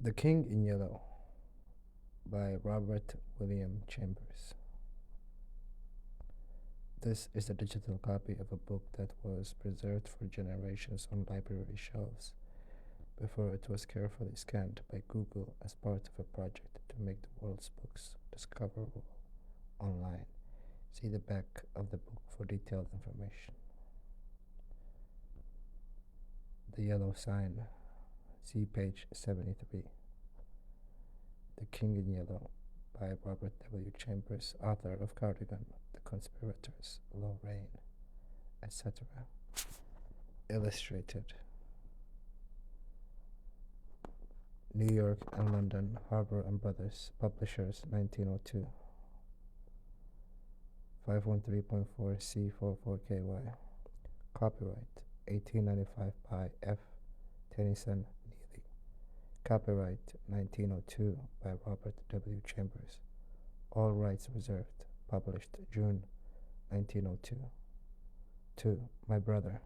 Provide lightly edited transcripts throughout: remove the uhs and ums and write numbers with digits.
The King in Yellow by Robert William Chambers. This is a digital copy of a book that was preserved for generations on library shelves before it was carefully scanned by Google as part of a project to make the world's books discoverable online. See the back of the book for detailed information. The Yellow Sign. See page 73. The King in Yellow by Robert W. Chambers, author of Cardigan, The Conspirators, Lorraine, etc. Illustrated. New York and London, Harper and Brothers, Publishers, 1902. 513.4C44KY. Copyright 1895 by F. Tennyson Neely. Copyright 1902 by Robert W. Chambers. All rights reserved. Published June 1902. 2. My Brother.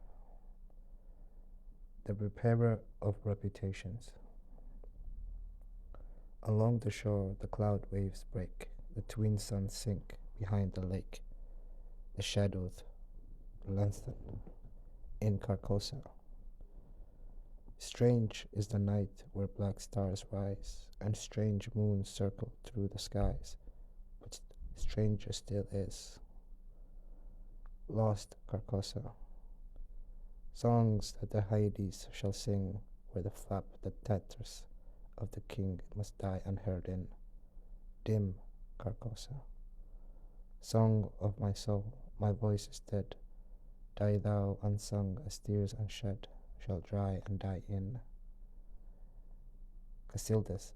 The Repairer of Reputations. Along the shore the cloud waves break, the twin suns sink behind the lake, the shadows lengthen in Carcosa. Strange is the night where black stars rise, and strange moons circle through the skies, but stranger still is lost Carcosa. Songs that the Hyades shall sing, where the flap that tatters of the king must die unheard in dim Carcosa. Song of my soul, my voice is dead. Die thou unsung as tears unshed shall dry and die in Casilda's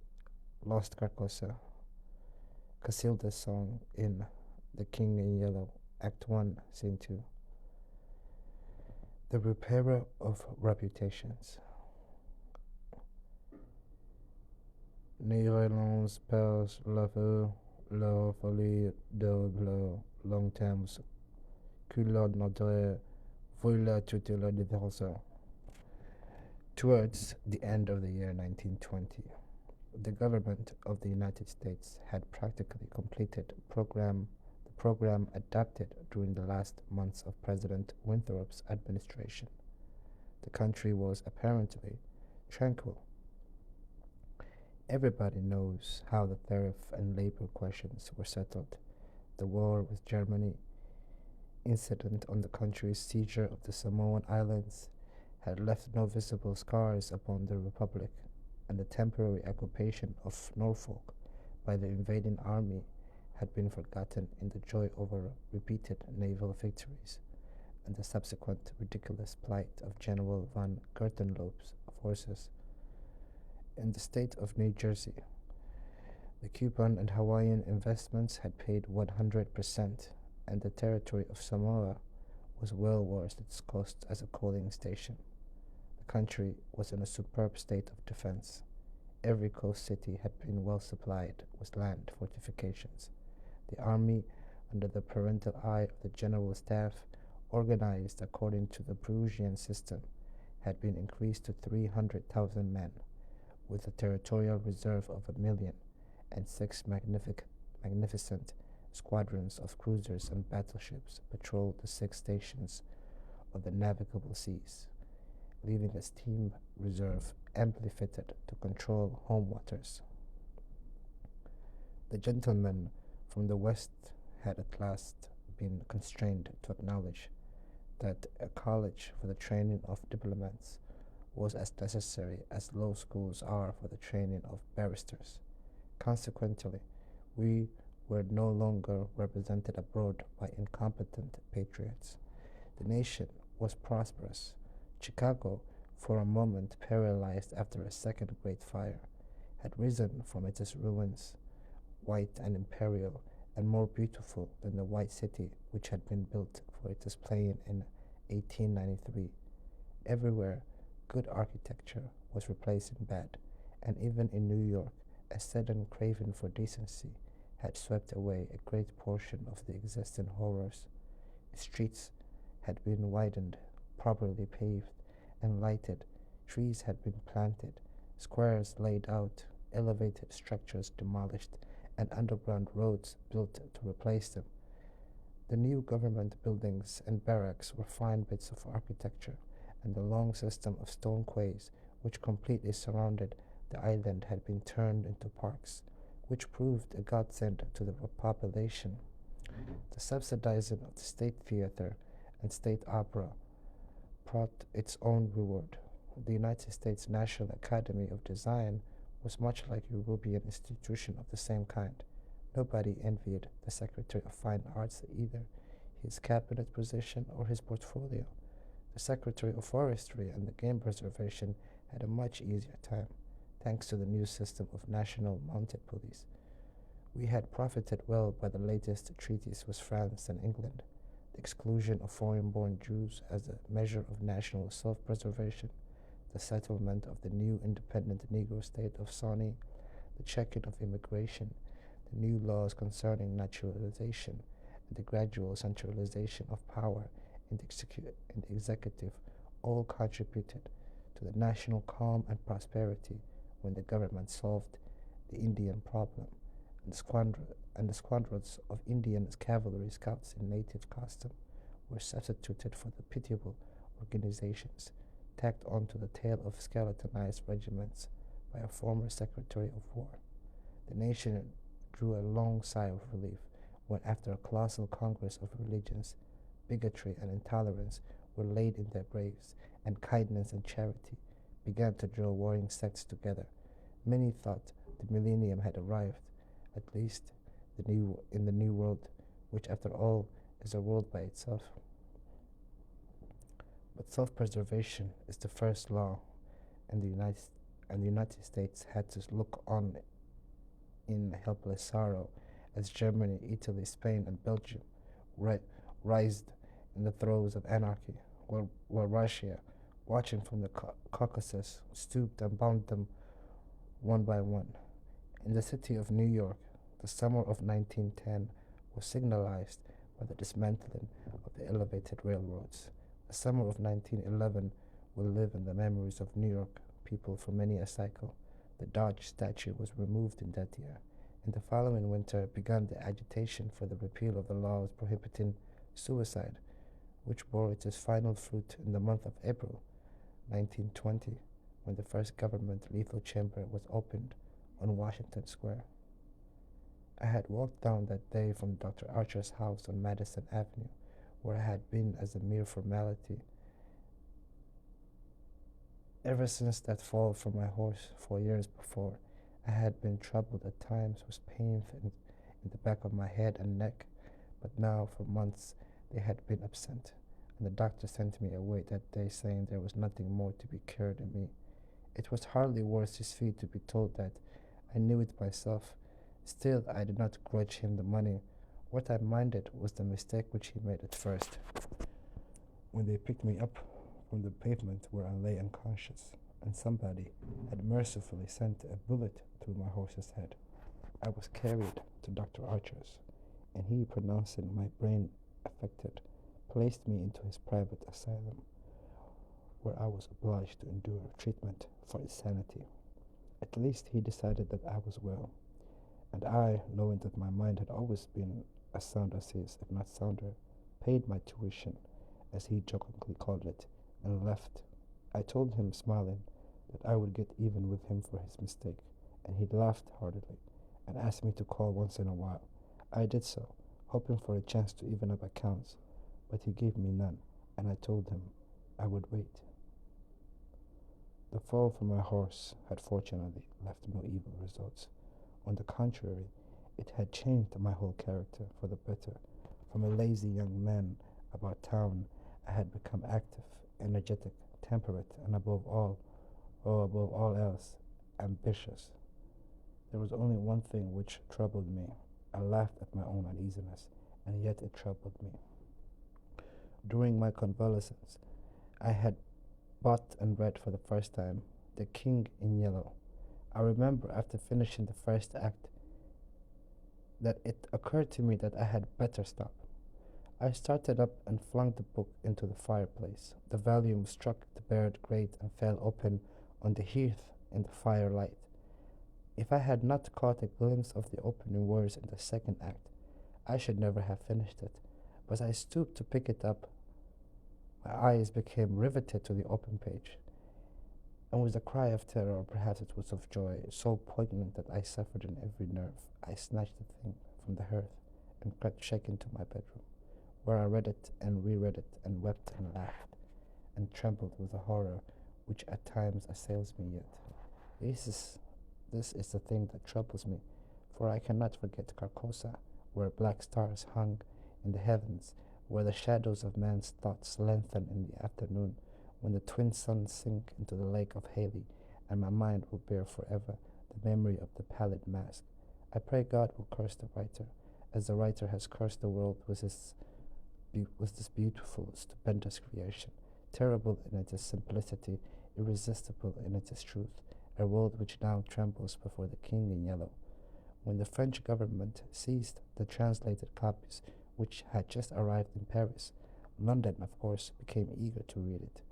lost Carcosa. Casilda's song in The King in Yellow, Act 1, Scene 2. The Repairer of Reputations. Nirelons pers la feu, la folie de bleu, long terms, culotte notre voila toute la divorce. Towards the end of the year 1920, the government of the United States had practically completed the program adopted during the last months of President Winthrop's administration. The country was apparently tranquil. Everybody knows how the tariff and labor questions were settled. The war with Germany, incident on the country's seizure of the Samoan Islands, had left no visible scars upon the Republic, and the temporary occupation of Norfolk by the invading army had been forgotten in the joy over repeated naval victories and the subsequent ridiculous plight of General von Gurtenlob's forces. In the state of New Jersey, the Cuban and Hawaiian investments had paid 100%, and the territory of Samoa was well worth its cost as a coaling station. The country was in a superb state of defense. Every coast city had been well supplied with land fortifications. The army, under the parental eye of the general staff, organized according to the Prussian system, had been increased to 300,000 men, with a territorial reserve of 1,000,000 and 6 magnificent squadrons of cruisers and battleships patrolled the 6 stations of the navigable seas, leaving a steam reserve amply fitted to control home waters. The gentlemen from the West had at last been constrained to acknowledge that a college for the training of diplomats was as necessary as law schools are for the training of barristers. Consequently, we were no longer represented abroad by incompetent patriots. The nation was prosperous. Chicago, for a moment paralyzed after a second great fire, had risen from its ruins, white and imperial, and more beautiful than the white city which had been built for its playing in 1893. Everywhere, good architecture was replacing bad, and even in New York, a sudden craving for decency had swept away a great portion of the existing horrors. Streets had been widened, properly paved, and lighted. Trees had been planted. squares laid out, elevated structures demolished, and underground roads built to replace them. The new government buildings and barracks were fine bits of architecture, and the long system of stone quays which completely surrounded the island had been turned into parks, which proved a godsend to the population. The subsidizing of the State Theater and State Opera brought its own reward. The United States National Academy of Design was much like a European institution of the same kind. Nobody envied the Secretary of Fine Arts either his cabinet position or his portfolio. The Secretary of Forestry and the Game Preservation had a much easier time, thanks to the new system of national mounted police. We had profited well by the latest treaties with France and England, the exclusion of foreign born Jews as a measure of national self preservation, the settlement of the new independent Negro state of Sawney, the checking of immigration, the new laws concerning naturalization, and the gradual centralization of power in the executive all contributed to the national calm and prosperity when the government solved the Indian problem and the squadrons of Indian cavalry scouts in native costume were substituted for the pitiable organizations tacked onto the tail of skeletonized regiments by a former Secretary of War. The nation drew a long sigh of relief when, after a colossal congress of religions, bigotry and intolerance were laid in their graves, and kindness and charity began to draw warring sects together. Many thought the millennium had arrived, at least in the new world, which after all is a world by itself. But self-preservation is the first law, and the United States had to look on in helpless sorrow as Germany, Italy, Spain, and Belgium writhed in the throes of anarchy, while Russia, watching from the Caucasus, stooped and bound them one by one. In the city of New York, the summer of 1910 was signalized by the dismantling of the elevated railroads. The summer of 1911 will live in the memories of New York people for many a cycle. The Dodge statue was removed in that year. In the following winter began the agitation for the repeal of the laws prohibiting suicide, which bore its final fruit in the month of April 1920, when the first government lethal chamber was opened on Washington Square. I had walked down that day from Dr. Archer's house on Madison Avenue, where I had been as a mere formality. Ever since that fall from my horse 4 years before, I had been troubled at times with pains in the back of my head and neck, but now for months they had been absent, and the doctor sent me away that day saying there was nothing more to be cured in me. It was hardly worth his fee to be told that. I knew it myself. Still, I did not grudge him the money. What I minded was the mistake which he made at first, when they picked me up from the pavement where I lay unconscious, and somebody had mercifully sent a bullet through my horse's head. I was carried to Dr. Archer's, and he, pronouncing my brain affected, placed me into his private asylum, where I was obliged to endure treatment for insanity. At least he decided that I was well, and I, knowing that my mind had always been as sound as his, if not sounder, paid my tuition, as he jokingly called it, and left. I told him, smiling, that I would get even with him for his mistake, and he laughed heartily, and asked me to call once in a while. I did so, hoping for a chance to even up accounts, but he gave me none, and I told him I would wait. The fall from my horse had fortunately left no evil results. On the contrary, it had changed my whole character for the better. From a lazy young man about town, I had become active, energetic, temperate, and above all else, ambitious. There was only one thing which troubled me. I laughed at my own uneasiness, and yet it troubled me. During my convalescence, I had bought and read for the first time The King in Yellow. I remember after finishing the first act that it occurred to me that I had better stop. I started up and flung the book into the fireplace. The volume struck the bared grate and fell open on the hearth in the firelight. If I had not caught a glimpse of the opening words in the second act, I should never have finished it. But I stooped to pick it up. My eyes became riveted to the open page, and with a cry of terror, or perhaps it was of joy, so poignant that I suffered in every nerve, I snatched the thing from the hearth and crept shaken to my bedroom, where I read it and reread it and wept and laughed and trembled with a horror which at times assails me yet. This is, this is the thing that troubles me, for I cannot forget Carcosa, where black stars hung in the heavens, where the shadows of man's thoughts lengthen in the afternoon, when the twin suns sink into the lake of Hali, and my mind will bear forever the memory of the pallid mask. I pray God will curse the writer, as the writer has cursed the world with this beautiful, stupendous creation, terrible in its simplicity, irresistible in its truth, a world which now trembles before the King in Yellow. When the French government seized the translated copies which had just arrived in Paris, London, of course, became eager to read it.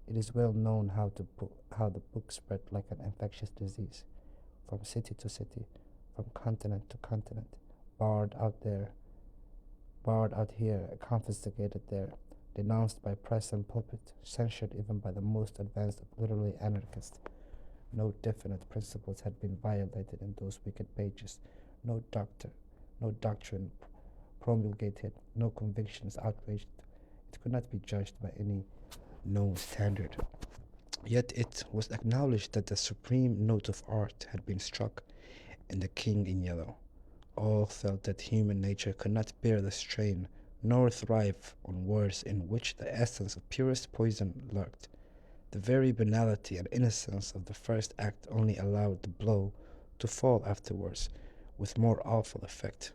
It is well known how the book spread like an infectious disease, from city to city, from continent to continent, barred out there, barred out here, confiscated there, denounced by press and pulpit, censured even by the most advanced of literary anarchists. No definite principles had been violated in those wicked pages, no doctrine promulgated, no convictions outraged. It could not be judged by any known standard. Yet it was acknowledged that the supreme note of art had been struck in The King in Yellow. All felt that human nature could not bear the strain, nor thrive on words in which the essence of purest poison lurked. The very banality and innocence of the first act only allowed the blow to fall afterwards with more awful effect.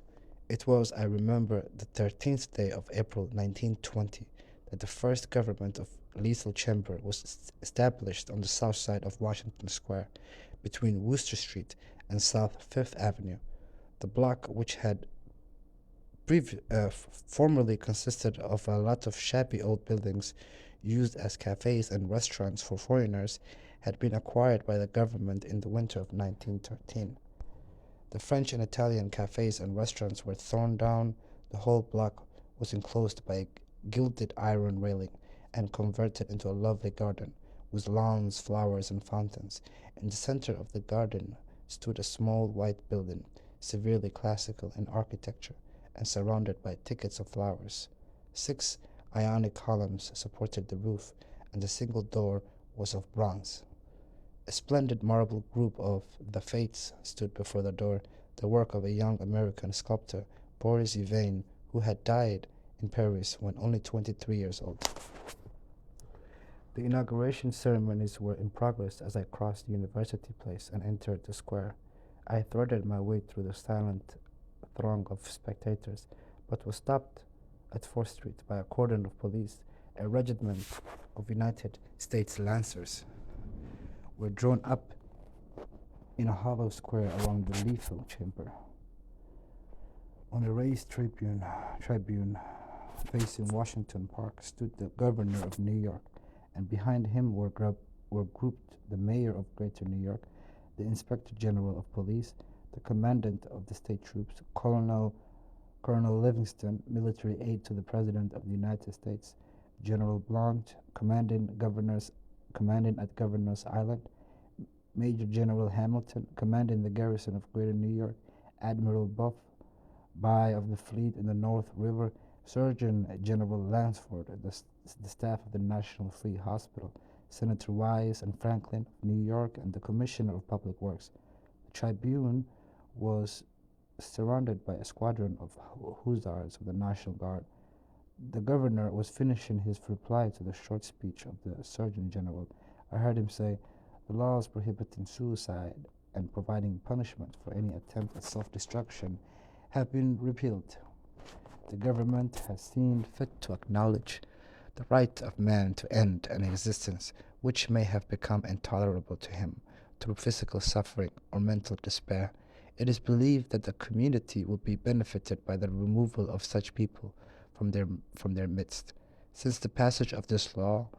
It was, I remember, the 13th day of April 1920 that the first government of lethal chamber was established on the south side of Washington Square, between Wooster Street and South Fifth Avenue. The block, which had formerly consisted of a lot of shabby old buildings used as cafes and restaurants for foreigners, had been acquired by the government in the winter of 1913. The French and Italian cafes and restaurants were thrown down. The whole block was enclosed by a gilded iron railing and converted into a lovely garden, with lawns, flowers, and fountains. In the center of the garden stood a small white building, severely classical in architecture, and surrounded by thickets of flowers. 6 Ionic columns supported the roof, and the single door was of bronze. A splendid marble group of the Fates stood before the door, the work of a young American sculptor, Boris Yvain, who had died in Paris when only 23 years old. The inauguration ceremonies were in progress as I crossed University Place and entered the square. I threaded my way through the silent throng of spectators, but was stopped at 4th Street by a cordon of police. A regiment of United States Lancers were drawn up in a hollow square around the lethal chamber. On a raised tribune facing Washington Park stood the governor of New York, and behind him were grouped the mayor of Greater New York, the inspector general of police, the commandant of the state troops, Colonel Livingston, military aide to the President of the United States, General Blount, commanding at Governor's Island, Major General Hamilton, commanding the garrison of Greater New York, Admiral By of the fleet in the North River, Surgeon General Lansford, the staff of the National Free Hospital, Senator Wise and Franklin of New York, and the Commissioner of Public Works. The tribune was surrounded by a squadron of hussars of the National Guard. The governor was finishing his reply to the short speech of the Surgeon General. I heard him say, "The laws prohibiting suicide and providing punishment for any attempt at self-destruction have been repealed. The government has seen fit to acknowledge the right of man to end an existence which may have become intolerable to him through physical suffering or mental despair. It is believed that the community will be benefited by the removal of such people from their midst. Since the passage of this law,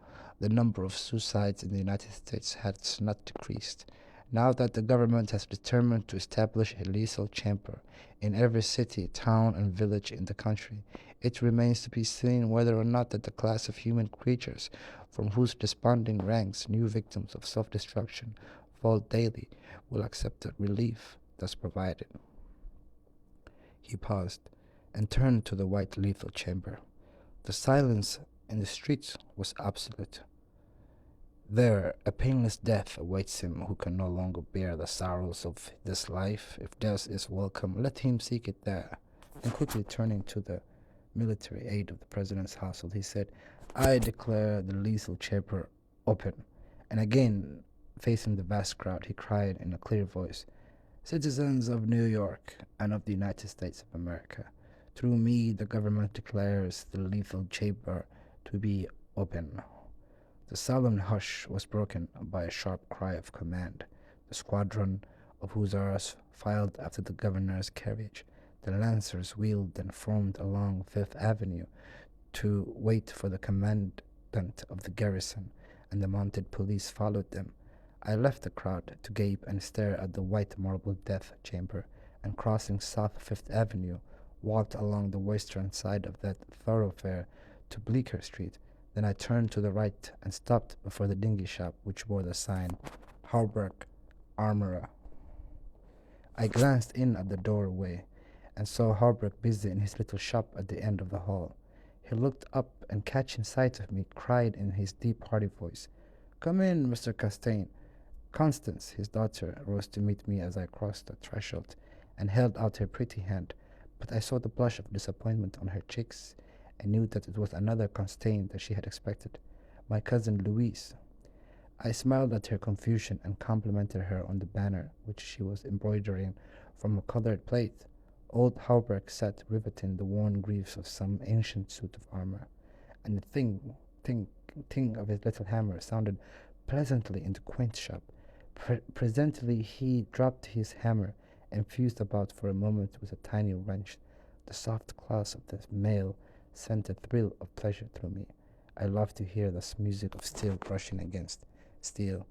the number of suicides in the United States has not decreased, Now that the government has determined to establish a lethal chamber in every city, town, and village in the country, it remains to be seen whether or not that the class of human creatures from whose desponding ranks new victims of self-destruction fall daily will accept the relief thus provided. He paused and turned to the white lethal chamber. The silence in the streets was absolute. There, a painless death awaits him who can no longer bear the sorrows of this life. If death is welcome, let him seek it there. Then quickly turning to the military aide of the president's household, he said, I declare the lethal chamber open. And again, facing the vast crowd, he cried in a clear voice, Citizens of New York and of the United States of America, through me the government declares the lethal chamber to be open. The solemn hush was broken by a sharp cry of command. The squadron of hussars filed after the governor's carriage. The lancers wheeled and formed along Fifth Avenue to wait for the commandant of the garrison, and the mounted police followed them. I left the crowd to gape and stare at the white marble death chamber, and crossing South Fifth Avenue, walked along the western side of that thoroughfare to Bleecker Street. Then I turned to the right and stopped before the dingy shop which bore the sign, Hauberk Armorer. I glanced in at the doorway and saw Hauberk busy in his little shop at the end of the hall. He looked up and, catching sight of me, cried in his deep, hearty voice, Come in, Mr. Castaigne. Constance, his daughter, rose to meet me as I crossed the threshold and held out her pretty hand, but I saw the blush of disappointment on her cheeks and knew that it was another Castaigne that she had expected, my cousin Louise. I smiled at her confusion and complimented her on the banner which she was embroidering from a colored plate. Old Hauberk sat riveting the worn greaves of some ancient suit of armor, and the ting of his little hammer sounded pleasantly in the quaint shop. Presently he dropped his hammer and fused about for a moment with a tiny wrench. The soft claws of the mail sent a thrill of pleasure through me. I loved to hear the music of steel brushing against steel,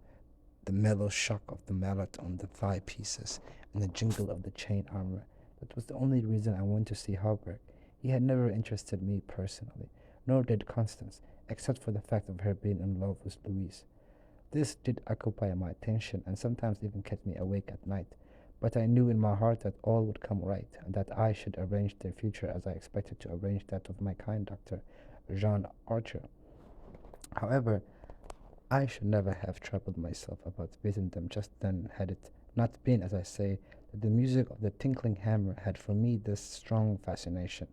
the mellow shock of the mallet on the thigh pieces, and the jingle of the chain armor. That was the only reason I went to see Hauberk. He had never interested me personally, nor did Constance, except for the fact of her being in love with Louise. This did occupy my attention and sometimes even kept me awake at night, but I knew in my heart that all would come right, and that I should arrange their future as I expected to arrange that of my kind doctor, Jean Archer. However, I should never have troubled myself about visiting them just then, had it not been, as I say, that the music of the tinkling hammer had for me this strong fascination.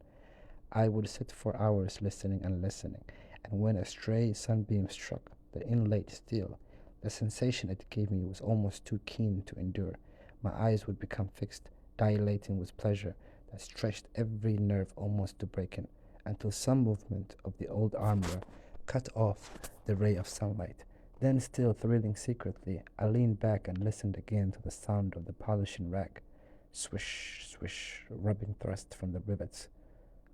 I would sit for hours listening and listening, and when a stray sunbeam struck the inlaid steel, the sensation it gave me was almost too keen to endure. My eyes would become fixed, dilating with pleasure that stretched every nerve almost to breaking, until some movement of the old armorer cut off the ray of sunlight. Then, still thrilling secretly, I leaned back and listened again to the sound of the polishing rack, swish, swish, rubbing thrust from the rivets.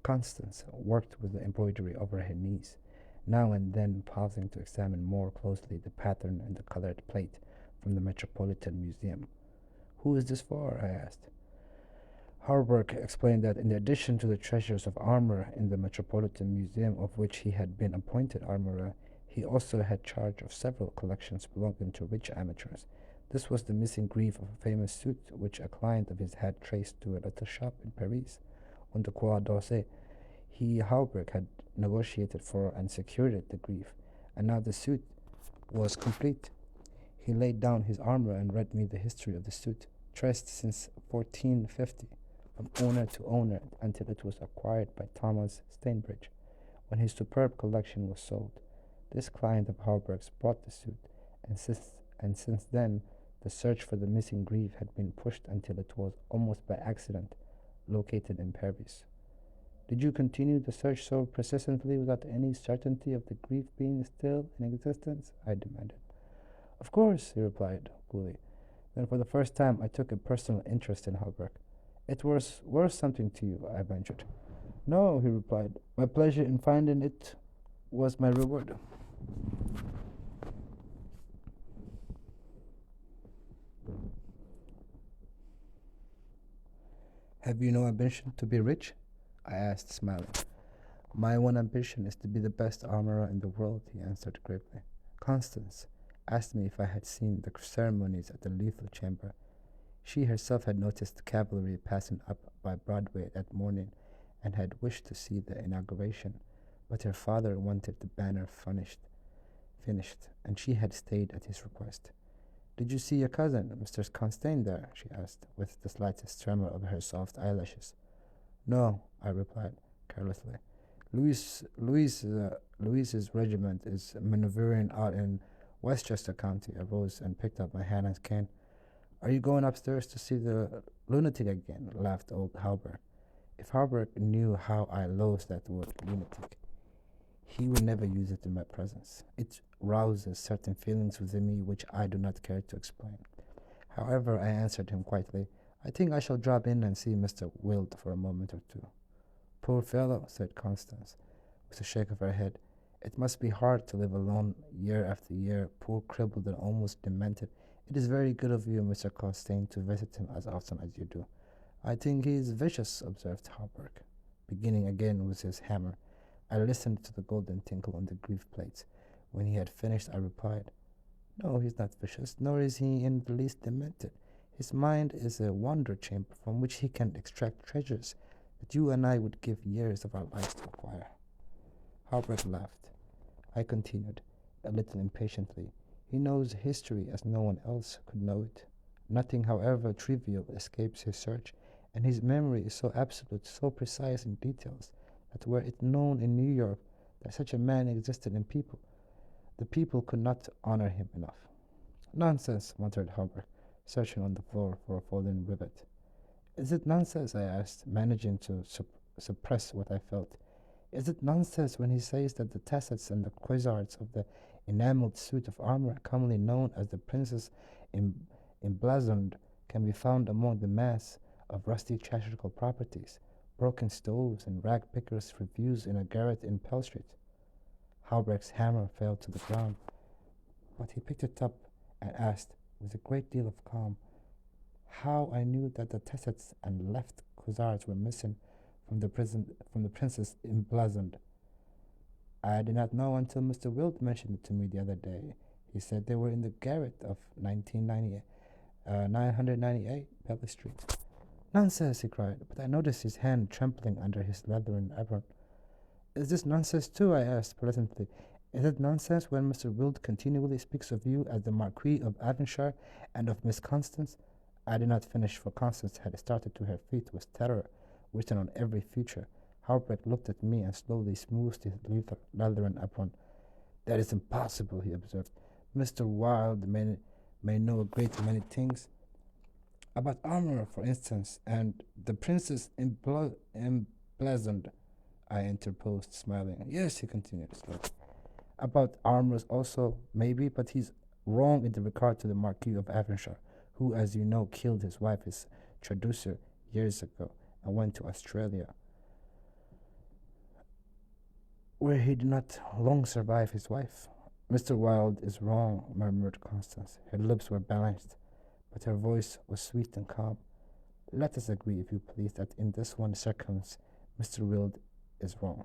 Constance worked with the embroidery over her knees, now and then pausing to examine more closely the pattern and the colored plate from the Metropolitan Museum. Who is this for? I asked. Hauberk explained that in addition to the treasures of armor in the Metropolitan Museum, of which he had been appointed armorer, he also had charge of several collections belonging to rich amateurs. This was the missing greave of a famous suit which a client of his had traced to a little shop in Paris, on the Croix d'Orsay. Hauberk had negotiated for and secured the greave, and now the suit was complete. He laid down his armor and read me the history of the suit, traced since 1450, from owner to owner until it was acquired by Thomas Stainbridge, when his superb collection was sold. This client of Hauberk's bought the suit, and since then the search for the missing greave had been pushed until it was, almost by accident, located in Paris. Did you continue the search so persistently without any certainty of the greave being still in existence? I demanded. Of course, he replied coolly. Then for the first time I took a personal interest in Hauberk. It was worth something to you, I ventured. No, he replied. My pleasure in finding it was my reward. Have you no ambition to be rich? I asked, smiling. My one ambition is to be the best armorer in the world, he answered gravely. Constance asked me if I had seen the ceremonies at the lethal chamber. She herself had noticed the cavalry passing up by Broadway that morning and had wished to see the inauguration, but her father wanted the banner finished, and she had stayed at his request. Did you see your cousin, Mr. Constance, there? She asked, with the slightest tremor of her soft eyelashes. No, I replied, carelessly. Louis's regiment is maneuvering out in Westchester County. I rose and picked up my hat and cane. Are you going upstairs to see the lunatic again? Laughed old Halbert. If Halbert knew how I loathed that word, lunatic, he would never use it in my presence. It rouses certain feelings within me which I do not care to explain. However, I answered him quietly, I think I shall drop in and see Mr. Wild for a moment or two. Poor fellow, said Constance, with a shake of her head. It must be hard to live alone year after year, poor, crippled, and almost demented. It is very good of you, Mr. Constance, to visit him as often as you do. I think he is vicious, observed Halbert, beginning again with his hammer. I listened to the golden tinkle on the greave plates. When he had finished, I replied, No, he's not vicious, nor is he in the least demented. His mind is a wonder chamber from which he can extract treasures that you and I would give years of our lives to acquire. Halbert laughed. I continued, a little impatiently. He knows history as no one else could know it. Nothing, however trivial, escapes his search, and his memory is so absolute, so precise in details, that were it known in New York that such a man existed in people, the people could not honor him enough. Nonsense, muttered Halbert, searching on the floor for a fallen rivet. Is it nonsense? I asked, managing to suppress what I felt. Is it nonsense when he says that the tassets and the cuissards of the enameled suit of armor commonly known as the Princess emblazoned can be found among the mass of rusty churchical properties, broken stoves, and rag pickers' refuse in a garret in Pell Street? Halbert's hammer fell to the ground, but he picked it up and asked, with a great deal of calm, how I knew that the tassets and left cuissards were missing from the princess emblazoned. I did not know until Mr. Wild mentioned it to me the other day. He said they were in the garret of 998 Pell Street. Nonsense, he cried, but I noticed his hand trembling under his leathern apron. Is this nonsense too? I asked pleasantly. Is it nonsense when Mr. Wild continually speaks of you as the Marquis of Avonshire and of Miss Constance? I did not finish, for Constance had started to her feet with terror written on every feature. Halbert looked at me and slowly smoothed his leathern apron. That is impossible, he observed. Mr. Wild may know a great many things. About armor, for instance, and the princess emblazoned, I interposed, smiling. Yes, he continued slowly. About armors also, maybe, but he's wrong in regard to the Marquis of Avonshire, who, as you know, killed his wife, his traducer, years ago, and went to Australia, where he did not long survive his wife. Mr. Wild is wrong, murmured Constance. Her lips were balanced, but her voice was sweet and calm. Let us agree, if you please, that in this one circumstance Mr. Wild is wrong.